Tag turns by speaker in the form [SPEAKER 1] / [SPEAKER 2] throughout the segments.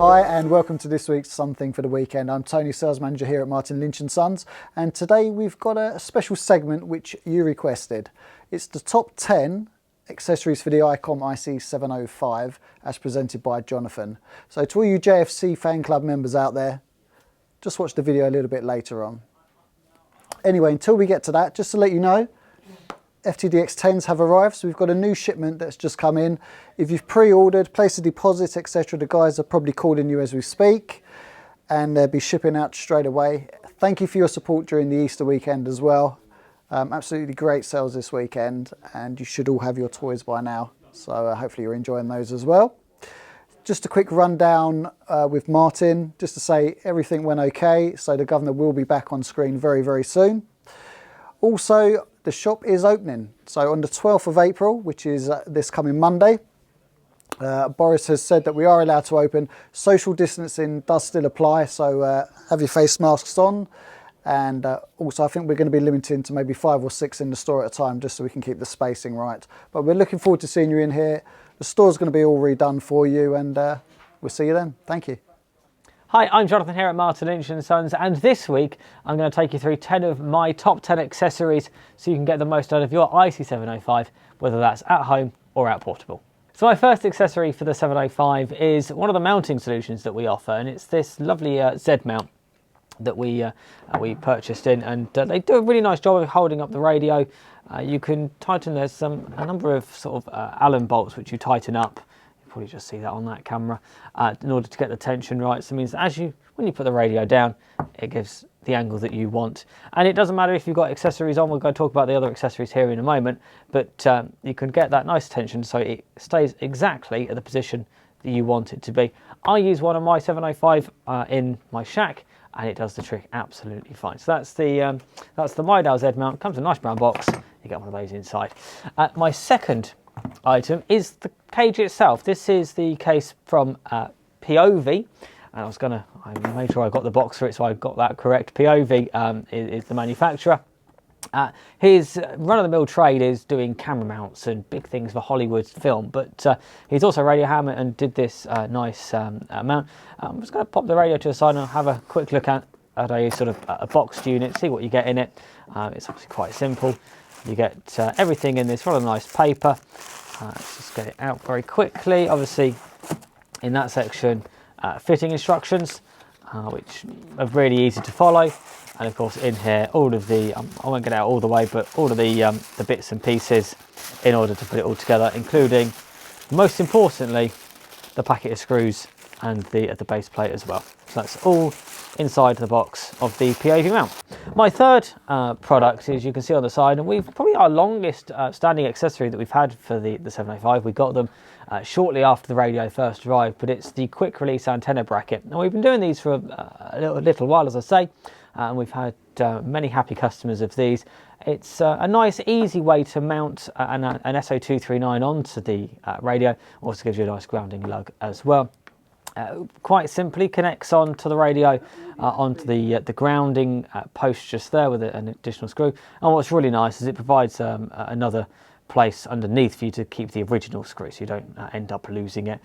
[SPEAKER 1] Hi and welcome to this week's Something for the Weekend. I'm Tony, Sales Manager here at Martin Lynch & Sons, and today we've got a special segment which you requested. It's the top 10 accessories for the ICOM IC-705 as presented by Jonathan. So to all you JFC fan club members out there, just watch the video a little bit later on. Anyway, until we get to that, just to let you know, FTDX10s have arrived, so we've got a new shipment that's just come in. If you've pre-ordered, placed a deposit, etc., the guys are probably calling you as we speak, and they'll be shipping out straight away. Thank you for your support during the Easter weekend as well. Absolutely great sales this weekend, and you should all have your toys by now, so hopefully you're enjoying those as well. Just a quick rundown with Martin, just to say everything went okay, so the governor will be back on screen very, very soon. Also, the shop is opening, so on the 12th of April, which is this coming Monday, Boris has said that we are allowed to open. Social distancing does still apply, so have your face masks on, and also I think we're going to be limiting to maybe 5 or 6 in the store at a time, just so we can keep the spacing right. But we're looking forward to seeing you in here. The store's going to be all redone for you, and we'll see you then. Thank you.
[SPEAKER 2] Hi, I'm Jonathan here at Martin Lynch & Sons, and this week I'm going to take you through 10 of my top 10 accessories so you can get the most out of your IC-705, whether that's at home or out portable. So my first accessory for the 705 is one of the mounting solutions that we offer, and it's this lovely Z mount that we purchased in, and they do a really nice job of holding up the radio. You can tighten, there's a number of sort of Allen bolts which you tighten up. Probably just see that on that camera in order to get the tension right. So it means that when you put the radio down, it gives the angle that you want. And it doesn't matter if you've got accessories on. We're going to talk about the other accessories here in a moment, but you can get that nice tension so it stays exactly at the position that you want it to be. I use one of my 705 in my shack, and it does the trick absolutely fine. So that's the Widebander Z mount. Comes in a nice brown box. You get one of those inside. My second item is the cage itself. This is the case from POV, and I made sure I got the box for it, so I got that correct. POV is the manufacturer. His run-of-the-mill trade is doing camera mounts and big things for Hollywood film, but he's also radio ham and did this nice mount. I'm just going to pop the radio to the side and have a quick look at a sort of a boxed unit, see what you get in it. It's obviously quite simple. You get everything in this rather nice paper. Let's just get it out very quickly. Obviously, in that section, fitting instructions, which are really easy to follow. And of course, in here, all of the, I won't get out all the way, but all of the bits and pieces in order to put it all together, including, most importantly, the packet of screws and the base plate as well. So that's all inside the box of the POV mount. My third product, as you can see on the side, and we've probably our longest standing accessory that we've had for the 705. We got them shortly after the radio first arrived, but it's the quick release antenna bracket. Now we've been doing these for a little while, as I say, and we've had many happy customers of these. It's a nice, easy way to mount an SO239 onto the radio. Also gives you a nice grounding lug as well. Quite simply connects onto the radio, onto the grounding post just there with an additional screw. And what's really nice is it provides another place underneath for you to keep the original screw, so you don't end up losing it,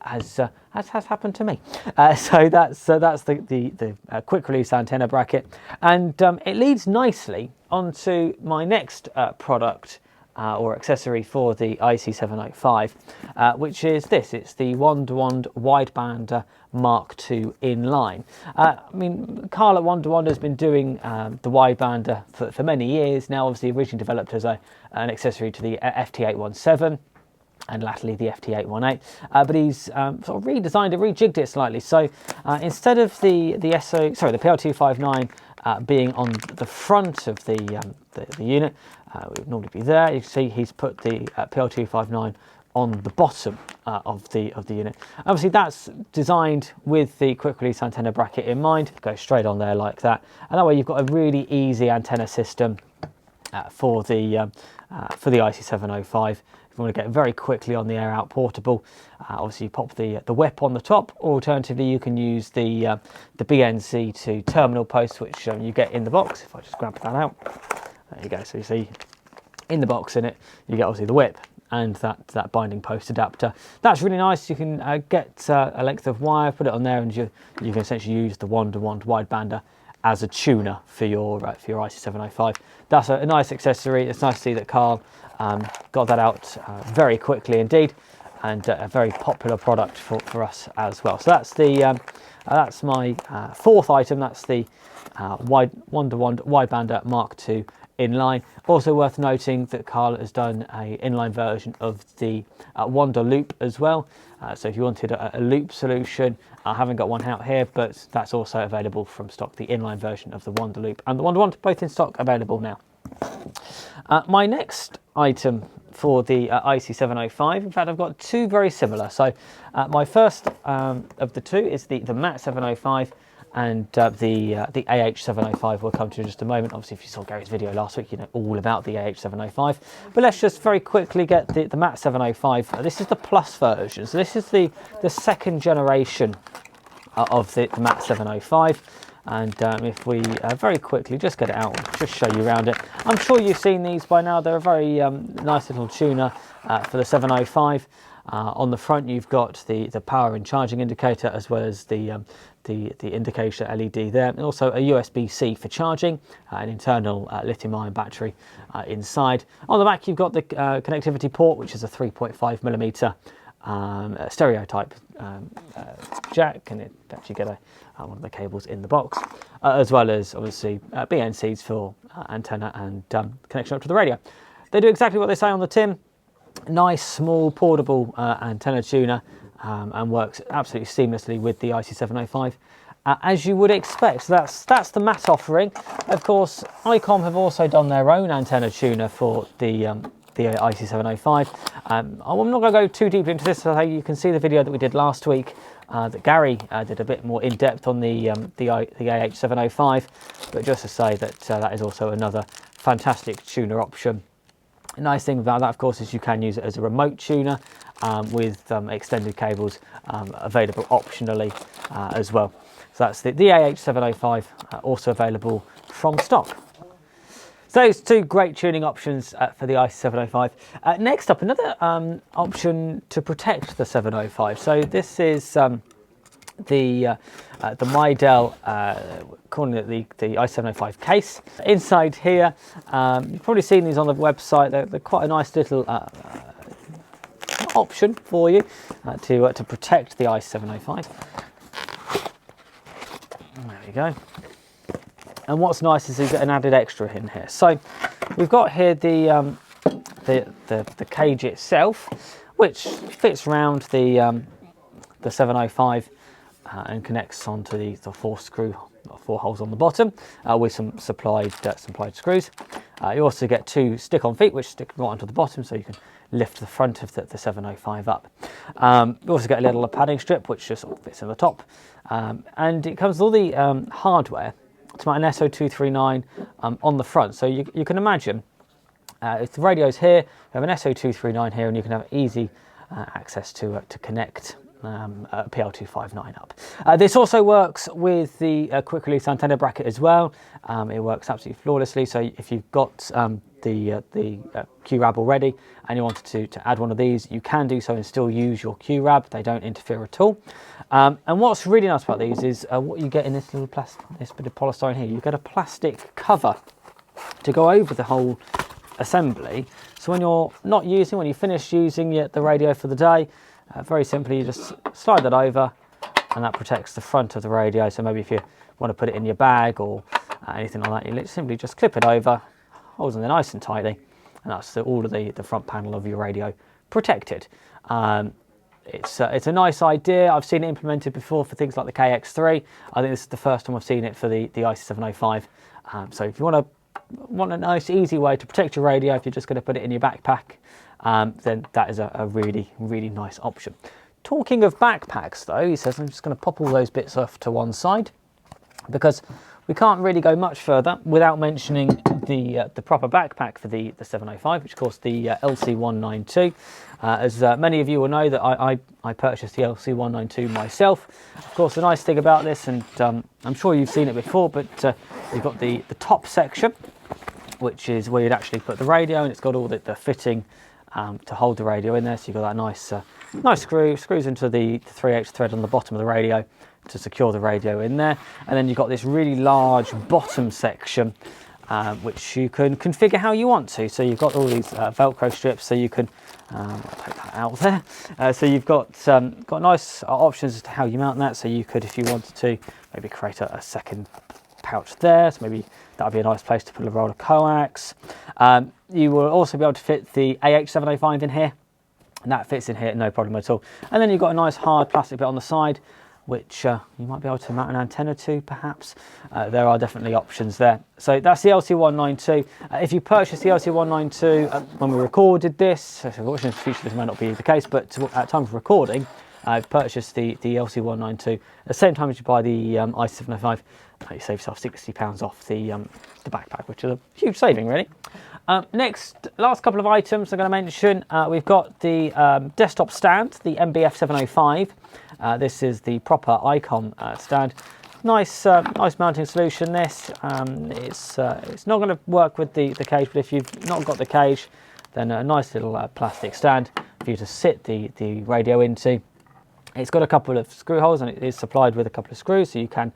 [SPEAKER 2] as has happened to me. So that's the quick release antenna bracket, and it leads nicely onto my next product. Or accessory for the IC-705, which is this. It's the Widebander MK2 INLINE. I mean, Carl at Widebander has been doing the Widebander for many years now, obviously originally developed as an accessory to the FT817 and latterly the FT818, but he's sort of redesigned it, rejigged it slightly. So instead of the PL259 being on the front of the unit, it would normally be there. You can see he's put the PL259 on the bottom of the unit. Obviously, that's designed with the quick release antenna bracket in mind. Go straight on there like that, and that way you've got a really easy antenna system for the IC-705. If you want to get very quickly on the air out portable, obviously you pop the WEP on the top, or alternatively you can use the BNC to terminal post, which you get in the box. If I just grab that out, there you go. So you see in the box in it, you get obviously the WEP and that binding post adapter. That's really nice. You can get a length of wire, put it on there, and you can essentially use the one-to-one widebander as a tuner for your IC-705. That's a nice accessory. It's nice to see that Carl got that out very quickly indeed, and a very popular product for us as well. So that's my fourth item. That's the one-to-one widebander Mark II inline. Also worth noting that Carl has done a inline version of the Wonder Loop as well. So if you wanted a loop solution, I haven't got one out here, but that's also available from stock, the inline version of the Wonder Loop and the Wonder One, both in stock, available now. My next item for the IC-705, in fact I've got two very similar. So my first of the two is the MAT 705, and the AH705 we'll come to in just a moment. Obviously, if you saw Gary's video last week, you know all about the AH705. But let's just very quickly get the MAT 705. This is the Plus version. So this is the second generation of the MAT 705. And if we very quickly just get it out, just show you around it. I'm sure you've seen these by now. They're a very nice little tuner for the 705. On the front, you've got the power and charging indicator, as well as the indicator LED there, and also a USB-C for charging, an internal lithium-ion battery inside. On the back, you've got the connectivity port, which is a 3.5mm stereo type jack, and it actually get one of the cables in the box, as well as obviously BNCs for antenna and connection up to the radio. They do exactly what they say on the tin. Nice, small, portable antenna tuner, and works absolutely seamlessly with the IC-705, as you would expect. So that's the MAT offering. Of course, ICOM have also done their own antenna tuner for the IC-705. I'm not going to go too deep into this, so you can see the video that we did last week that Gary did a bit more in depth on the AH705, but just to say that that is also another fantastic tuner option. The nice thing about that, of course, is you can use it as a remote tuner with extended cables available optionally as well. So that's the AH705, also available from stock. So those two great tuning options for the IC-705. Next up, another option to protect the 705. So this is the Midel, calling it the IC-705 case. Inside here, you've probably seen these on the website. They're quite a nice little option for you to protect the IC-705. There we go. And what's nice is you get an added extra in here. So we've got here the cage itself, which fits around the 705 and connects onto the four holes on the bottom with some supplied screws. You also get two stick-on feet, which stick right onto the bottom, so you can lift the front of the 705 up. You also get a little padding strip, which just sort of fits in the top, and it comes with all the hardware. It's about an SO239 on the front, so you can imagine if the radio's here, you have an SO239 here, and you can have easy access to connect a PL259 up. This also works with the quick release antenna bracket as well. It works absolutely flawlessly. So if you've got the QRAB already and you wanted to add one of these, you can do so and still use your QRAB. They don't interfere at all. And what's really nice about these is what you get in this little this bit of polystyrene here. You get a plastic cover to go over the whole assembly. So when you're not using, when you finish using the radio for the day, very simply you just slide that over, and that protects the front of the radio. So maybe if you want to put it in your bag or anything like that, you simply just clip it over, holds it there nice and tightly, and that's all of the front panel of your radio protected. It's a nice idea. I've seen it implemented before for things like the KX3. I think this is the first time I've seen it for the IC-705. So if you want a nice easy way to protect your radio, if you're just going to put it in your backpack, then that is a really, really nice option. Talking of backpacks though, he says, I'm just going to pop all those bits off to one side, because we can't really go much further without mentioning the proper backpack for the 705, which of course the LC192. As many of you will know, that I purchased the LC192 myself. Of course, the nice thing about this, and I'm sure you've seen it before, but you've got the top section, which is where you'd actually put the radio, and it's got all the fitting to hold the radio in there. So you've got that nice screws into the 3/8 thread on the bottom of the radio to secure the radio in there. And then you've got this really large bottom section which you can configure how you want to. So you've got all these Velcro strips, so you can I'll take that out there. So you've got nice options as to how you mount that. So you could, if you wanted to, maybe create a second pouch there. So maybe that would be a nice place to put a roll of coax. You will also be able to fit the AH705 in here, and that fits in here no problem at all. And then you've got a nice hard plastic bit on the side, which you might be able to mount an antenna to, perhaps. There are definitely options there. So that's the LC192. If you purchased the LC192 when we recorded this, so watching in the future this might not be the case, but at time of recording, I've purchased the LC192 at the same time as you buy the IC-705. You save yourself £60 off the backpack, which is a huge saving, really. Last couple of items I'm going to mention. We've got the desktop stand, the MBF705. This is the proper icon stand. Nice mounting solution. This it's not going to work with the cage, but if you've not got the cage, then a nice little plastic stand for you to sit the radio into. It's got a couple of screw holes and it is supplied with a couple of screws, so you can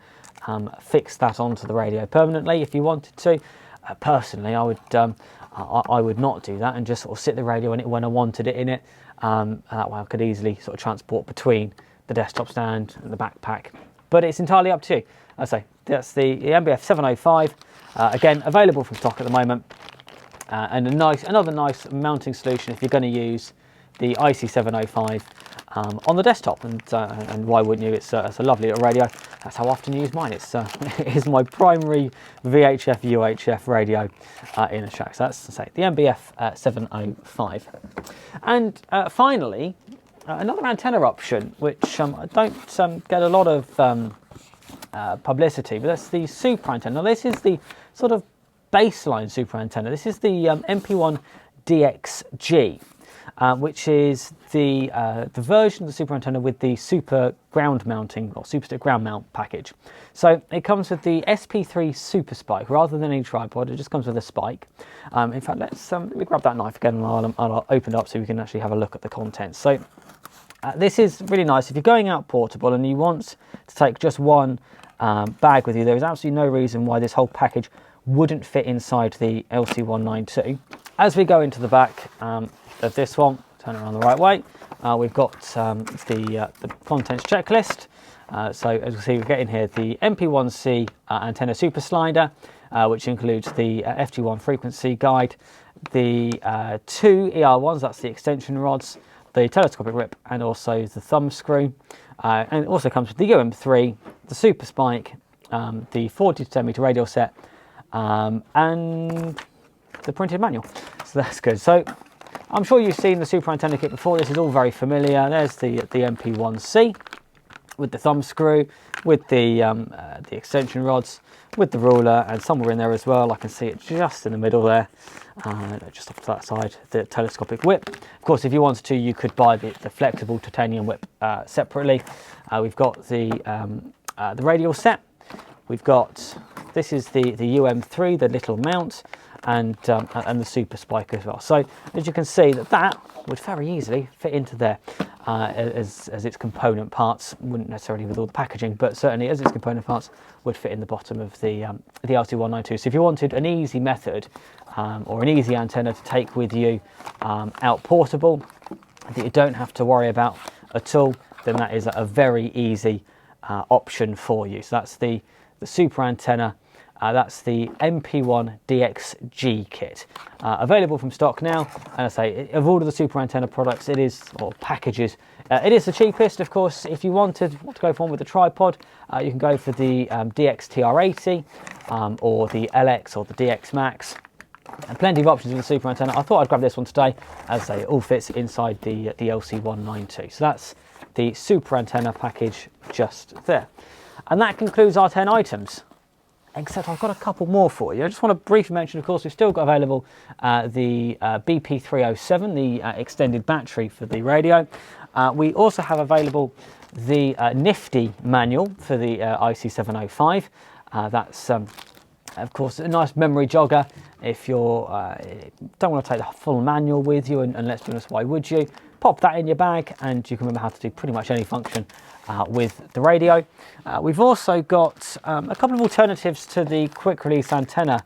[SPEAKER 2] fix that onto the radio permanently if you wanted to. Personally, I would not do that and just sort of sit the radio in it when I wanted it in it. And that way I could easily sort of transport between the desktop stand and the backpack. But it's entirely up to you. As I say, that's the MBF705. Again, available from stock at the moment. And another nice mounting solution if you're going to use the IC-705 on the desktop, and why wouldn't you? It's a lovely little radio. That's how often you use mine. It is my primary VHF UHF radio in the shack. So that's to say the MBF 705. And finally, another antenna option which I don't get a lot of publicity, but that's the super antenna. Now this is the sort of baseline super antenna. This is the MP1 DXG. Which is the version of the super antenna with the super ground mounting or super stick ground mount package. So it comes with the SP3 super spike rather than any tripod. It just comes with a spike. In fact, let me grab that knife again and I'll open it up so we can actually have a look at the contents. So this is really nice if you're going out portable and you want to take just one bag with you. There is absolutely no reason why this whole package wouldn't fit inside the LC192. As we go into the back of this one, turn it around the right way, we've got the contents checklist. So as you see, we get in here the MP1C antenna super slider, which includes the FG1 frequency guide, the two ER1s, that's the extension rods, the telescopic rip, and also the thumb screw. And it also comes with the UM3, the super spike, the 40 to 10 meter radial set, and the printed manual. So that's good. So I'm sure you've seen the super antenna kit before. This is all very familiar. There's the MP1C with the thumb screw, with the extension rods, with the ruler, and somewhere in there as well, I can see it just in the middle there, just off to that side, the telescopic whip. Of course, if you wanted to, you could buy the flexible titanium whip separately. We've got the radial set. We've got, this is the UM3, the little mount, and the super spike as well. So as you can see, that would very easily fit into there as its component parts. Wouldn't necessarily with all the packaging, but certainly as its component parts would fit in the bottom of the LC192. So if you wanted an easy method or an easy antenna to take with you out portable that you don't have to worry about at all, then that is a very easy option for you. So that's the super antenna. That's the MP1 DXG kit, available from stock now. And I say, of all of the super antenna products, it is, or packages, it is the cheapest. Of course, if you want to go for one with a tripod, you can go for the DXTR80 or the LX or the DX Max. And plenty of options in the super antenna. I thought I'd grab this one today, as I say, it all fits inside the LC192. So that's the super antenna package just there. And that concludes our 10 items. Except I've got a couple more for you. I just want to briefly mention, of course, we've still got available the BP307, the extended battery for the radio. We also have available the Nifty manual for the IC-705. That's Of course, a nice memory jogger if you don't want to take the full manual with you, and let's be honest, why would you? Pop that in your bag and you can remember how to do pretty much any function with the radio. We've also got a couple of alternatives to the quick release antenna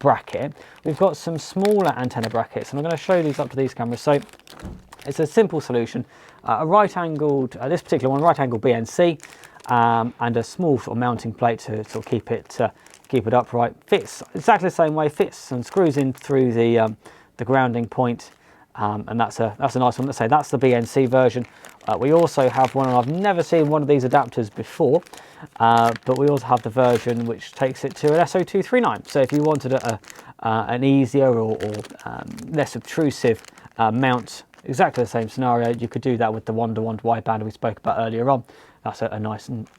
[SPEAKER 2] bracket. We've got some smaller antenna brackets, and I'm going to show these up to these cameras. So it's a simple solution, a right-angled, this particular one, right-angled BNC, and a small sort of mounting plate to sort of keep it upright. Fits exactly the same way, fits and screws in through the grounding point. And that's a nice one. Let's say that's the BNC version. We also have one, and I've never seen one of these adapters before, but we also have the version which takes it to an SO239. So if you wanted an easier or less obtrusive mount, exactly the same scenario, you could do that with the one-to-one Widebander we spoke about earlier on. That's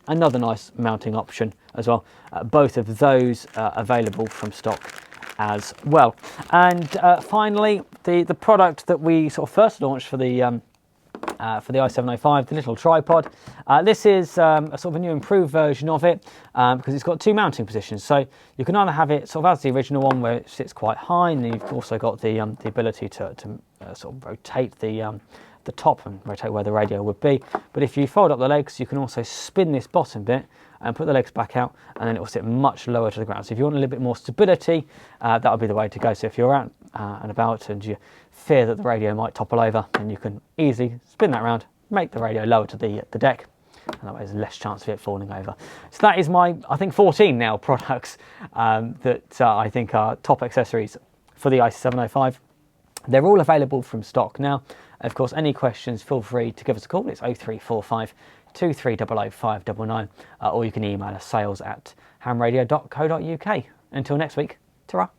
[SPEAKER 2] another nice mounting option as well. Both of those available from stock as well. And finally, the product that we sort of first launched for the i705, the little tripod. This is a sort of a new improved version of it because it's got two mounting positions. So you can either have it sort of as the original one where it sits quite high, and then you've also got the ability to sort of rotate the top and rotate where the radio would be. But if you fold up the legs, you can also spin this bottom bit and put the legs back out, and then it will sit much lower to the ground. So if you want a little bit more stability, that would be the way to go. So if you're out and about and you fear that the radio might topple over, then you can easily spin that around, make the radio lower to the deck, and that way there's less chance of it falling over. So that is my, I think, 14 now products that I think are top accessories for the IC-705. They're all available from stock now. Of course, any questions, feel free to give us a call. It's 0345 2300 599, or you can email us sales@hamradio.co.uk. Until next week, ta-ra.